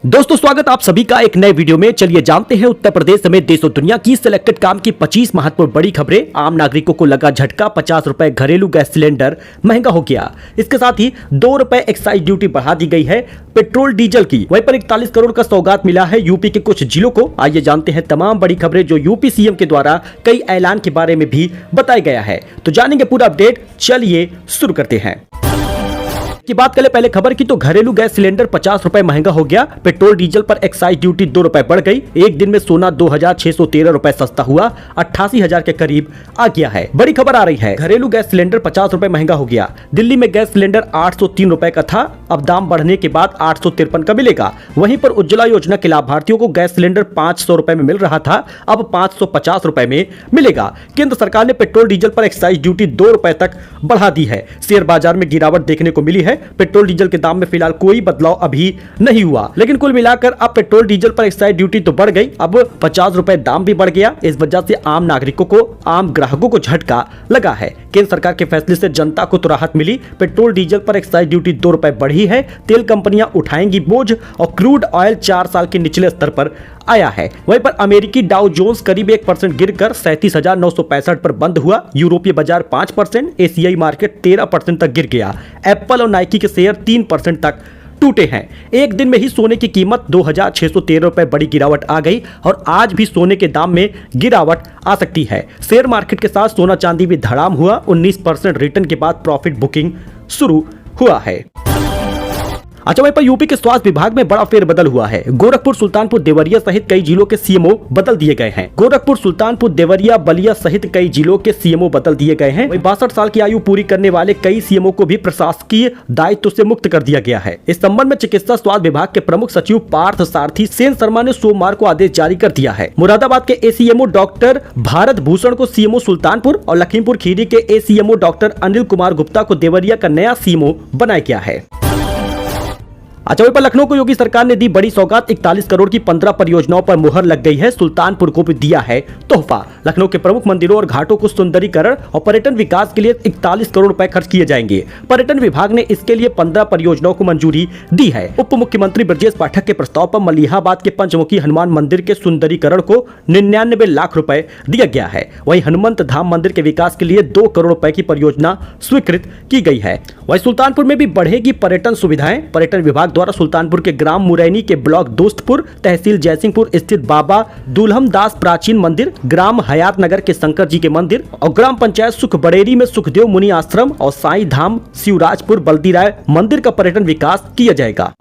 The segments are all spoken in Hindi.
दोस्तों स्वागत आप सभी का एक नए वीडियो में। चलिए जानते हैं उत्तर प्रदेश समेत देश और दुनिया की सिलेक्टेड काम की 25 महत्वपूर्ण बड़ी खबरें। आम नागरिकों को लगा झटका, 50 रुपए घरेलू गैस सिलेंडर महंगा हो गया। इसके साथ ही 2 रुपए एक्साइज ड्यूटी बढ़ा दी गई है पेट्रोल डीजल की। वहीं पर 41 करोड़ का सौगात मिला है यूपी के कुछ जिलों को। आइए जानते हैं तमाम बड़ी खबरें जो यूपी सीएम के द्वारा कई ऐलान के बारे में भी बताया गया है। तो जानेंगे पूरा अपडेट। चलिए शुरू करते हैं। की बात करें पहले खबर की, तो घरेलू गैस सिलेंडर 50 रुपए महंगा हो गया। पेट्रोल डीजल पर एक्साइज ड्यूटी 2 रुपए बढ़ गई। एक दिन में सोना 2613 रुपए सस्ता हुआ, 88,000 के करीब आ गया है। बड़ी खबर आ रही है, घरेलू गैस सिलेंडर 50 रुपए महंगा हो गया। दिल्ली में गैस सिलेंडर 803 रुपए का था, अब दाम बढ़ने के बाद 853 का मिलेगा। वहीं पर उज्ज्वला योजना के लाभार्थियों को गैस सिलेंडर 500 रुपए में मिल रहा था, अब 550 रुपए में मिलेगा। केंद्र सरकार ने पेट्रोल डीजल पर एक्साइज ड्यूटी 2 रुपए तक बढ़ा दी है। शेयर बाजार में गिरावट देखने को मिली है। पेट्रोल डीजल के दाम में फिलहाल कोई बदलाव अभी नहीं हुआ, लेकिन कुल मिलाकर अब पेट्रोल डीजल पर एक्साइज ड्यूटी तो बढ़ गई, अब 50 रुपए दाम भी बढ़ गया। इस वजह से आम नागरिकों को, आम ग्राहकों को झटका लगा है। केंद्र सरकार के फैसले से जनता को तो राहत मिली। पेट्रोल डीजल पर एक्साइज ड्यूटी 2 रुपए बढ़ी है। तेल कंपनियां उठाएंगी बोझ और क्रूड ऑयल 4 साल के निचले स्तर पर आया है। वहीं पर अमेरिकी डाउ जोन्स करीब 1% गिरकर 37,965 पर बंद हुआ। यूरोपीय बाजार 5%, एशियाई मार्केट 13% तक गिर गया। एप्पल और नाइकी के शेयर 3% तक टूटे हैं। एक दिन में ही सोने की कीमत 2613 रुपए बड़ी गिरावट आ गई और आज भी सोने के दाम में गिरावट आ सकती है। शेयर मार्केट के साथ सोना चांदी भी धड़ाम हुआ। 19% रिटर्न के बाद प्रॉफिट बुकिंग शुरू हुआ है। अच्छा, वहीं पर यूपी के स्वास्थ्य विभाग में बड़ा फेरबदल हुआ है। गोरखपुर, सुल्तानपुर, देवरिया सहित कई जिलों के सीएमओ बदल दिए गए हैं। गोरखपुर, सुल्तानपुर, देवरिया, बलिया सहित कई जिलों के सीएमओ बदल दिए गए हैं। वहीं 62 साल की आयु पूरी करने वाले कई सीएमओ को भी प्रशासकीय दायित्व से मुक्त कर दिया गया है। इस संबंध में चिकित्सा स्वास्थ्य विभाग के प्रमुख सचिव पार्थ सारथी सेन शर्मा ने सोमवार को आदेश जारी कर दिया है। मुरादाबाद के एसीएमओ डॉक्टर भारत भूषण को सीएमओ सुल्तानपुर और लखीमपुर खीरी के एसीएमओ डॉक्टर अनिल कुमार गुप्ता को देवरिया का नया सीएमओ बनाया गया है। अच्छा, वहीं पर लखनऊ को योगी सरकार ने दी बड़ी सौगात। 41 करोड़ की 15 परियोजनाओं पर मुहर लग गई है। सुल्तानपुर को भी दिया है तोहफा। लखनऊ के प्रमुख मंदिरों और घाटों को सुंदरीकरण और पर्यटन विकास के लिए 41 करोड़ रुपए खर्च किए जाएंगे। पर्यटन विभाग ने इसके लिए 15 परियोजनाओं को मंजूरी दी है। उप मुख्यमंत्री ब्रजेश पाठक के प्रस्ताव पर मलिहाबाद के पंचमुखी हनुमान मंदिर के सुंदरीकरण को 99 लाख रुपए दिया गया है। वहीं हनुमंत धाम मंदिर के विकास के लिए 2 करोड़ रुपए की परियोजना स्वीकृत की गई है। वहीं सुल्तानपुर में भी बढ़ेगी पर्यटन सुविधाएं। पर्यटन विभाग द्वारा सुल्तानपुर के ग्राम मुरैनी के ब्लॉक दोस्तपुर, तहसील जयसिंहपुर स्थित बाबा दुल्हम दास प्राचीन मंदिर, ग्राम हयात नगर के शंकर जी के मंदिर और ग्राम पंचायत सुख बड़ेरी में सुखदेव मुनि आश्रम और साईं धाम शिवराजपुर बल्दी राय मंदिर का पर्यटन विकास किया जाएगा।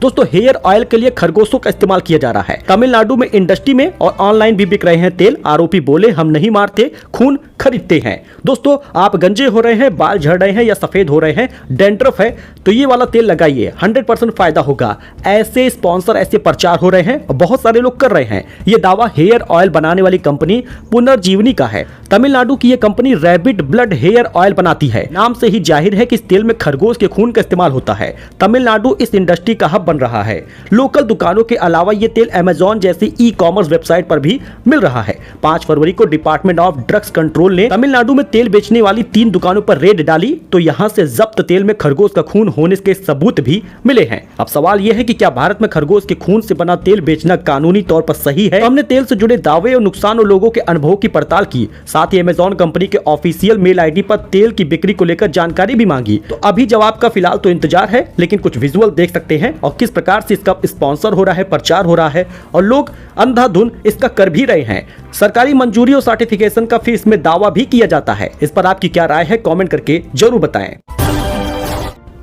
दोस्तों, हेयर ऑयल के लिए खरगोशों का इस्तेमाल किया जा रहा है। तमिलनाडु में इंडस्ट्री में और ऑनलाइन भी बिक रहे हैं तेल। आरोपी बोले, हम नहीं मारते, खून खरीदते हैं। दोस्तों, आप गंजे हो रहे हैं, बाल झड़ रहे हैं या सफेद हो रहे हैं, डेंड्रफ है, तो ये वाला तेल लगाइए, 100% फायदा होगा। ऐसे स्पॉन्सर, ऐसे प्रचार हो रहे हैं और बहुत सारे लोग कर रहे हैं। ये दावा हेयर ऑयल बनाने वाली कंपनी पुनर्जीवनी का है। तमिलनाडु की ये company rabbit blood hair oil बनाती है। नाम से ही जाहिर है कि इस तेल में खरगोश के खून का इस्तेमाल होता है। तमिलनाडु इस इंडस्ट्री का हब बन रहा है। लोकल दुकानों के अलावा ये तेल अमेज़न जैसी ई कॉमर्स वेबसाइट पर भी मिल रहा है। 5 फरवरी को डिपार्टमेंट ऑफ ड्रग्स कंट्रोल ने तमिलनाडु में तेल बेचने वाली 3 दुकानों पर रेड डाली, तो यहां से जब्त तेल में खरगोश का खून होने के सबूत भी मिले हैं। अब सवाल यह है कि क्या भारत में खरगोश के खून से बना तेल बेचना कानूनी तौर पर सही है? तो हमने तेल से जुड़े दावे और नुकसान और लोगों के अनुभव की पड़ताल की। साथ ही अमेज़न कंपनी के ऑफिशियल मेल आईडी पर तेल की बिक्री को लेकर जानकारी भी मांगी। तो अभी जवाब का फिलहाल तो इंतजार है, लेकिन कुछ विजुअल देख सकते हैं और किस प्रकार से इसका स्पॉन्सर हो रहा है, प्रचार हो रहा है और लोग अंधाधुन इसका कर भी रहे हैं। सरकारी मंजूरी और सर्टिफिकेशन का फिर इसमें दावा भी किया जाता है। इस पर आपकी क्या राय है, कमेंट करके जरूर बताएं।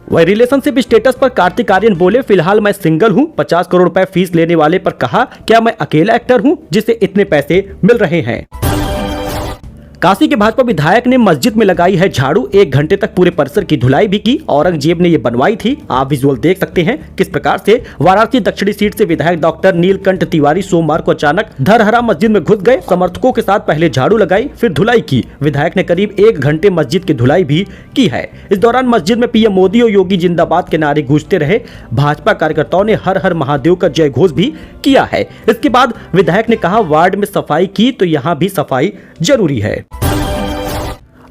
वही रिलेशनशिप स्टेटस पर कार्तिक आर्यन बोले, फिलहाल मैं सिंगल हूं। 50 करोड़ रुपए फीस लेने वाले पर कहा, क्या मैं अकेला एक्टर हूं जिसे इतने पैसे मिल रहे हैं? काशी के भाजपा विधायक ने मस्जिद में लगाई है झाड़ू। 1 घंटे तक पूरे परिसर की धुलाई भी की। औरंगजेब ने ये बनवाई थी। आप विजुअल देख सकते हैं किस प्रकार से वाराणसी दक्षिणी सीट से विधायक डॉक्टर नीलकंठ तिवारी सोमवार को अचानक धरहरा मस्जिद में घुस गए। समर्थकों के साथ पहले झाड़ू लगाई, फिर धुलाई की। विधायक ने करीब 1 घंटे मस्जिद की धुलाई भी की है। इस दौरान मस्जिद में पीएम मोदी और योगी जिंदाबाद के नारे गूंजते रहे। भाजपा कार्यकर्ताओं ने हर हर महादेव का जय घोष भी किया है। इसके बाद विधायक ने कहा, वार्ड में सफाई की तो यहाँ भी सफाई जरूरी है।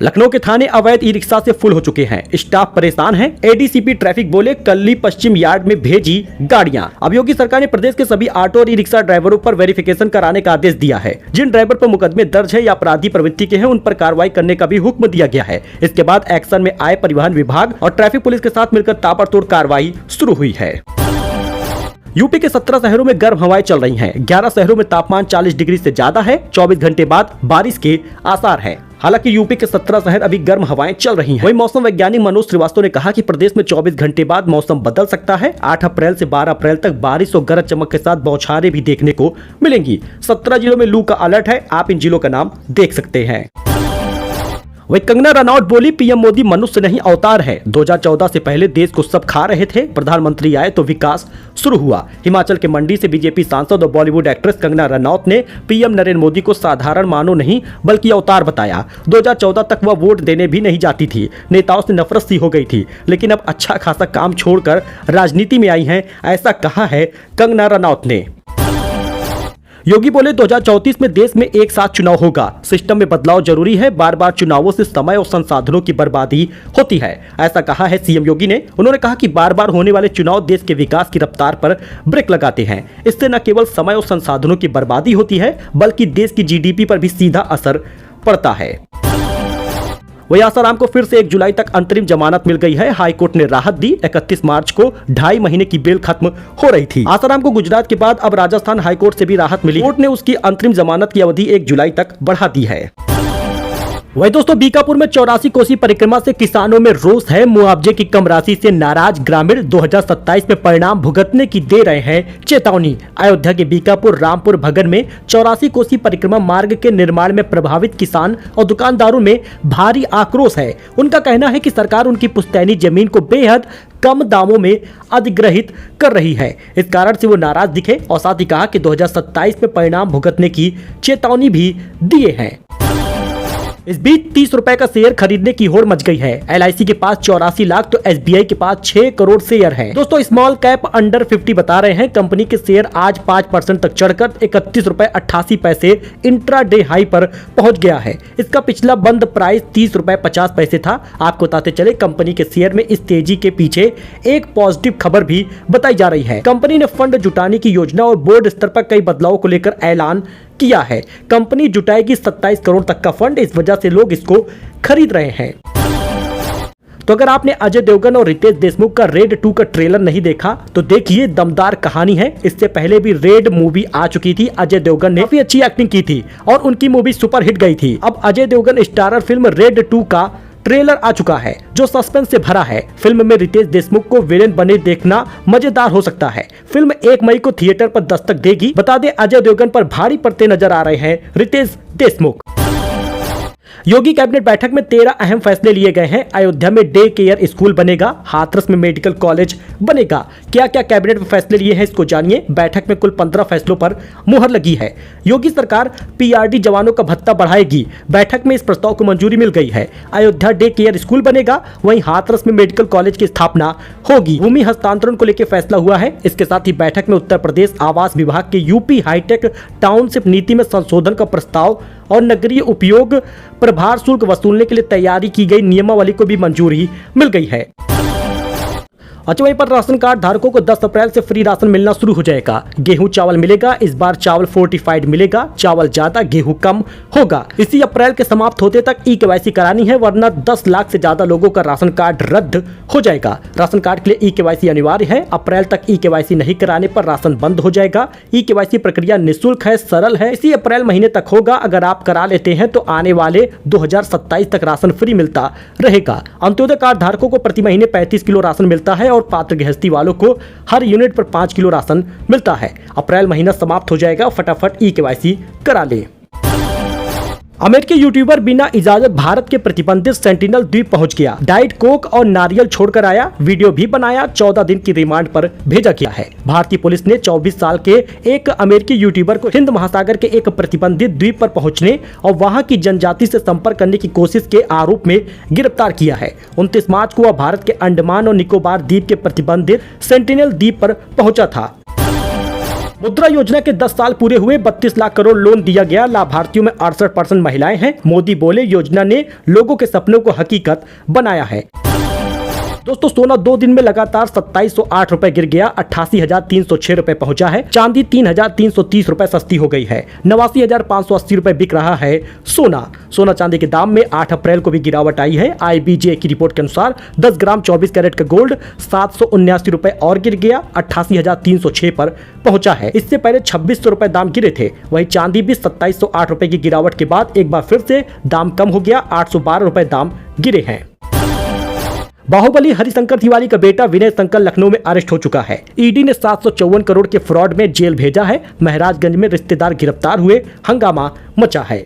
लखनऊ के थाने अवैध ई रिक्शा से फुल हो चुके हैं, स्टाफ परेशान है। एडीसीपी ट्रैफिक बोले कल्ली पश्चिम यार्ड में भेजी गाड़ियां। अब योगी सरकार ने प्रदेश के सभी ऑटो और ई रिक्शा ड्राइवरों पर वेरिफिकेशन कराने का आदेश दिया है। जिन ड्राइवर पर मुकदमे दर्ज है या अपराधी प्रवृत्ति के हैं उन पर कार्रवाई करने का भी हुक्म दिया गया है। इसके बाद एक्शन में आए परिवहन विभाग और ट्रैफिक पुलिस के साथ मिलकर ताबड़तोड़ कार्रवाई शुरू हुई है। यूपी के 17 शहरों में गर्म हवाएं चल रही हैं। 11 शहरों में तापमान 40 डिग्री से ज्यादा है। 24 घंटे बाद बारिश के आसार हैं। हालांकि यूपी के 17 शहर अभी गर्म हवाएं चल रही हैं। वहीं मौसम वैज्ञानिक मनोज श्रीवास्तव ने कहा कि प्रदेश में 24 घंटे बाद मौसम बदल सकता है। 8 अप्रैल से 12 अप्रैल तक बारिश और गरज चमक के साथ बौछारें भी देखने को मिलेंगी। 17 जिलों में लू का अलर्ट है। आप इन जिलों का नाम देख सकते हैं। वही कंगना रनौत बोली पीएम मोदी मनुष्य नहीं अवतार है। 2014 से पहले देश को सब खा रहे थे, प्रधानमंत्री आए तो विकास शुरू हुआ। हिमाचल के मंडी से बीजेपी सांसद और बॉलीवुड एक्ट्रेस कंगना रनौत ने पीएम नरेंद्र मोदी को साधारण मानव नहीं बल्कि अवतार बताया। 2014 तक वह वोट देने भी नहीं जाती थी, नेताओं से नफरत सी हो गई थी, लेकिन अब अच्छा खासा काम छोड़कर राजनीति में आई हैं, ऐसा कहा है कंगना रनौत ने। योगी बोले 2034 में देश में एक साथ चुनाव होगा। सिस्टम में बदलाव जरूरी है। बार बार चुनावों से समय और संसाधनों की बर्बादी होती है, ऐसा कहा है सीएम योगी ने। उन्होंने कहा कि बार बार होने वाले चुनाव देश के विकास की रफ्तार पर ब्रेक लगाते हैं। इससे न केवल समय और संसाधनों की बर्बादी होती है बल्कि देश की जीडीपी पर भी सीधा असर पड़ता है। वही आसाराम को फिर से 1 जुलाई तक अंतरिम जमानत मिल गई है। हाईकोर्ट ने राहत दी। 31 मार्च को 2.5 महीने की बेल खत्म हो रही थी। आसाराम को गुजरात के बाद अब राजस्थान हाईकोर्ट से भी राहत मिली। कोर्ट ने उसकी अंतरिम जमानत की अवधि 1 जुलाई तक बढ़ा दी है। वही दोस्तों बीकापुर में 84 कोसी परिक्रमा से किसानों में रोष है। मुआवजे की कम राशि से नाराज ग्रामीण 2027 में परिणाम भुगतने की दे रहे हैं चेतावनी। अयोध्या के बीकापुर रामपुर भगन में 84 कोसी परिक्रमा मार्ग के निर्माण में प्रभावित किसान और दुकानदारों में भारी आक्रोश है। उनका कहना है कि सरकार उनकी पुश्तैनी जमीन को बेहद कम दामों में अधिग्रहित कर रही है। इस कारण से वो नाराज दिखे और साथ ही कहा कि 2027 में परिणाम भुगतने की चेतावनी भी दिए हैं। इस बीच 30 रुपए का शेयर खरीदने की होड़ मच गई है। एलआईसी के पास 84 लाख तो एसबीआई के पास 6 करोड़ शेयर हैं। दोस्तों स्मॉल कैप अंडर 50 बता रहे हैं कंपनी के शेयर आज 5% तक चढ़कर 31 रुपए 88 पैसे इंट्राडे हाई पर पहुंच गया है। इसका पिछला बंद प्राइस 30 रुपए 50 पैसे था। आपको बताते चले कंपनी के शेयर में इस तेजी के पीछे एक पॉजिटिव खबर भी बताई जा रही है। कंपनी ने फंड जुटाने की योजना और बोर्ड स्तर पर कई बदलावों को लेकर ऐलान किया है। कंपनी जुटाएगी 27 करोड़ तक का फंड, इस वजह से लोग इसको खरीद रहे हैं। तो अगर आपने अजय देवगन और रितेश देशमुख का रेड 2 का ट्रेलर नहीं देखा तो देखिए, दमदार कहानी है। इससे पहले भी रेड मूवी आ चुकी थी। अजय देवगन ने काफी अच्छी एक्टिंग की थी और उनकी मूवी सुपर हिट गई थी। अब Ajay Devgn starrer film Raid 2 का ट्रेलर आ चुका है जो सस्पेंस से भरा है। फिल्म में रितेश देशमुख को विलेन बने देखना मजेदार हो सकता है। फिल्म 1 मई को थिएटर पर दस्तक देगी। बता दें अजय देवगन पर भारी पड़ते नजर आ रहे हैं रितेश देशमुख। योगी कैबिनेट बैठक में 13 अहम फैसले लिए गए हैं। अयोध्या में डे केयर स्कूल बनेगा, हाथरस में मेडिकल कॉलेज बनेगा। क्या क्या कैबिनेट में फैसले लिए हैं इसको जानिए। बैठक में कुल 15 फैसलों पर मुहर लगी है। योगी सरकार पीआरडी जवानों का भत्ता बढ़ाएगी। बैठक में इस प्रस्ताव को मंजूरी मिल गई है। अयोध्या डे केयर स्कूल बनेगा, वहीं हाथरस में मेडिकल कॉलेज की स्थापना होगी। भूमि हस्तांतरण को लेकर फैसला हुआ है। इसके साथ ही बैठक में उत्तर प्रदेश आवास विभाग के यूपी हाईटेक टाउनशिप नीति में संशोधन का प्रस्ताव और नगरीय उपयोग प्रभार शुल्क वसूलने के लिए तैयारी की गई नियमावली को भी मंजूरी मिल गई है। अच्छा, वहीं पर राशन कार्ड धारकों को 10 अप्रैल से फ्री राशन मिलना शुरू हो जाएगा। गेहूं चावल मिलेगा। इस बार चावल फोर्टिफाइड मिलेगा। चावल ज्यादा गेहूं कम होगा। इसी अप्रैल के समाप्त होते तक ई-केवाईसी करानी है, वरना 10 लाख से ज्यादा लोगों का राशन कार्ड रद्द हो जाएगा। राशन कार्ड के लिए ई-केवाईसी अनिवार्य है। अप्रैल तक ई-केवाईसी नहीं कराने पर राशन बंद हो जाएगा। ई-केवाईसी प्रक्रिया निःशुल्क है, सरल है। इसी अप्रैल महीने तक होगा। अगर आप करा लेते हैं तो आने वाले 2027 तक राशन फ्री मिलता रहेगा। अंत्योदय कार्ड धारकों को प्रति महीने 35 किलो राशन मिलता है और पात्र गृहस्थी वालों को हर यूनिट पर 5 किलो राशन मिलता है। अप्रैल महीना समाप्त हो जाएगा, फटाफट ई-केवाईसी करा ले। अमेरिकी यूट्यूबर बिना इजाजत भारत के प्रतिबंधित सेंटिनल द्वीप पहुंच गया। डाइट कोक और नारियल छोड़कर आया, वीडियो भी बनाया। 14 दिन की रिमांड पर भेजा गया है। भारतीय पुलिस ने 24 साल के एक अमेरिकी यूट्यूबर को हिंद महासागर के एक प्रतिबंधित द्वीप पर पहुंचने और वहां की जनजाति से संपर्क करने की कोशिश के आरोप में गिरफ्तार किया है। 29 मार्च को वह भारत के अंडमान और निकोबार द्वीप के प्रतिबंधित सेंटिनल द्वीप पर पहुंचा था। मुद्रा योजना के 10 साल पूरे हुए, 32 लाख करोड़ लोन दिया गया, लाभार्थियों में 68% महिलाएं हैं। मोदी बोले योजना ने लोगों के सपनों को हकीकत बनाया है। दोस्तों सोना 2 दिन में लगातार 2708 रुपए गिर गया, 88,306 रुपए पहुंचा है। चांदी 3,330 रुपए सस्ती हो गई है, 89,580 रुपए बिक रहा है सोना चांदी के दाम में 8 अप्रैल को भी गिरावट आई है। IBJ की रिपोर्ट के अनुसार 10 ग्राम 24 कैरेट का गोल्ड 779 रुपए और गिर गया, 88,306 पर पहुंचा है। इससे पहले 2600 रुपए दाम गिरे थे। वहीं चांदी भी 2708 रुपए की गिरावट के बाद एक बार फिर से दाम कम हो गया, 812 रुपए दाम गिरे हैं। बाहुबली हरिशंकर तिवारी का बेटा विनय शंकर लखनऊ में अरेस्ट हो चुका है। ईडी ने 754 करोड़ के फ्रॉड में जेल भेजा है। महराजगंज में रिश्तेदार गिरफ्तार हुए, हंगामा मचा है।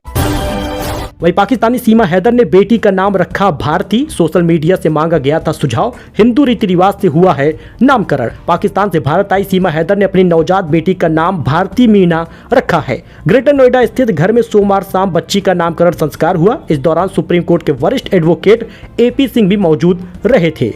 वहीं पाकिस्तानी सीमा हैदर ने बेटी का नाम रखा भारती। सोशल मीडिया से मांगा गया था सुझाव, हिंदू रीति रिवाज से हुआ है नामकरण। पाकिस्तान से भारत आई सीमा हैदर ने अपनी नवजात बेटी का नाम भारती मीना रखा है। ग्रेटर नोएडा स्थित घर में सोमवार शाम बच्ची का नामकरण संस्कार हुआ। इस दौरान सुप्रीम कोर्ट के वरिष्ठ एडवोकेट AP सिंह भी मौजूद रहे थे।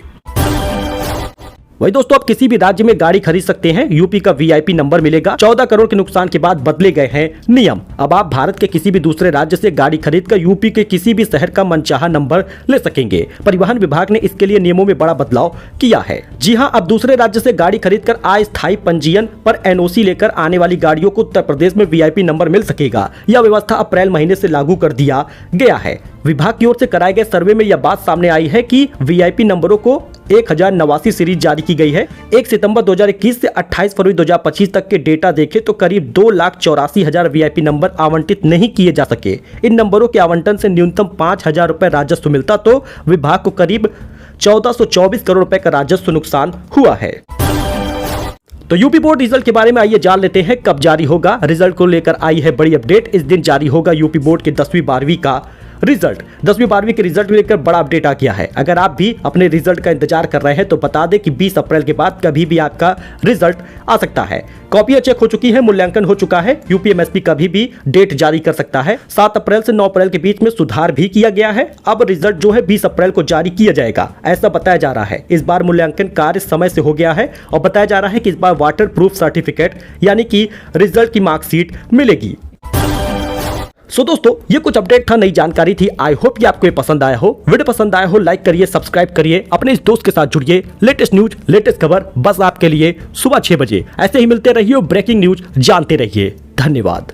वही दोस्तों अब किसी भी राज्य में गाड़ी खरीद सकते हैं, यूपी का VIP नंबर मिलेगा। 14 करोड़ के नुकसान के बाद बदले गए हैं नियम। अब आप भारत के किसी भी दूसरे राज्य से गाड़ी खरीदकर यूपी के किसी भी शहर का मनचाहा नंबर ले सकेंगे। परिवहन विभाग ने इसके लिए नियमों में बड़ा बदलाव किया है। जी हां, अब दूसरे राज्य से गाड़ी खरीदकर अस्थायी पंजीयन पर NOC लेकर आने वाली गाड़ियों को उत्तर प्रदेश में VIP नंबर मिल सकेगा। यह व्यवस्था अप्रैल महीने से लागू कर दिया गया है। विभाग की ओर से कराए गए सर्वे में यह बात सामने आई है कि VIP नंबरों को 1089 सीरीज जारी की गई है। 1 सितंबर 2021 से 28 फरवरी 2025 तक के डेटा देखें तो करीब 2,84,000 VIP नंबर आवंटित नहीं किए जा सके। इन नंबरों के आवंटन से न्यूनतम 5,000 रुपए राजस्व मिलता तो विभाग को करीब 1424 करोड़ रुपए का राजस्व नुकसान हुआ है। तो यूपी बोर्ड रिजल्ट के बारे में आइए जान लेते हैं कब जारी होगा। रिजल्ट को लेकर आई है बड़ी अपडेट। इस दिन जारी होगा यूपी बोर्ड के 10वीं 12वीं का रिजल्ट। 10वीं 12वीं के रिजल्ट को लेकर बड़ा अपडेट आ गया है। अगर आप भी अपने रिजल्ट का इंतजार कर रहे हैं तो बता दें कि 20 अप्रैल के बाद कभी भी आपका रिजल्ट आ सकता है। कॉपियां चेक हो चुकी है, मूल्यांकन हो चुका है। UPMSP कभी भी डेट जारी कर सकता है। 7 अप्रैल से 9 अप्रैल के बीच में सुधार भी किया गया है। अब रिजल्ट जो है 20 अप्रैल को जारी किया जाएगा, ऐसा बताया जा रहा है। इस बार मूल्यांकन कार्य समय से हो गया है और बताया जा रहा है कि इस बार वाटर प्रूफ सर्टिफिकेट यानी कि रिजल्ट की मार्कशीट मिलेगी। दोस्तों ये कुछ अपडेट था, नई जानकारी थी। आई होप कि आपको ये पसंद आया हो। वीडियो पसंद आया हो लाइक करिए, सब्सक्राइब करिए, अपने इस दोस्त के साथ जुड़िए। लेटेस्ट न्यूज, लेटेस्ट खबर बस आपके लिए सुबह 6 बजे। ऐसे ही मिलते रहिए, ब्रेकिंग न्यूज जानते रहिए। धन्यवाद।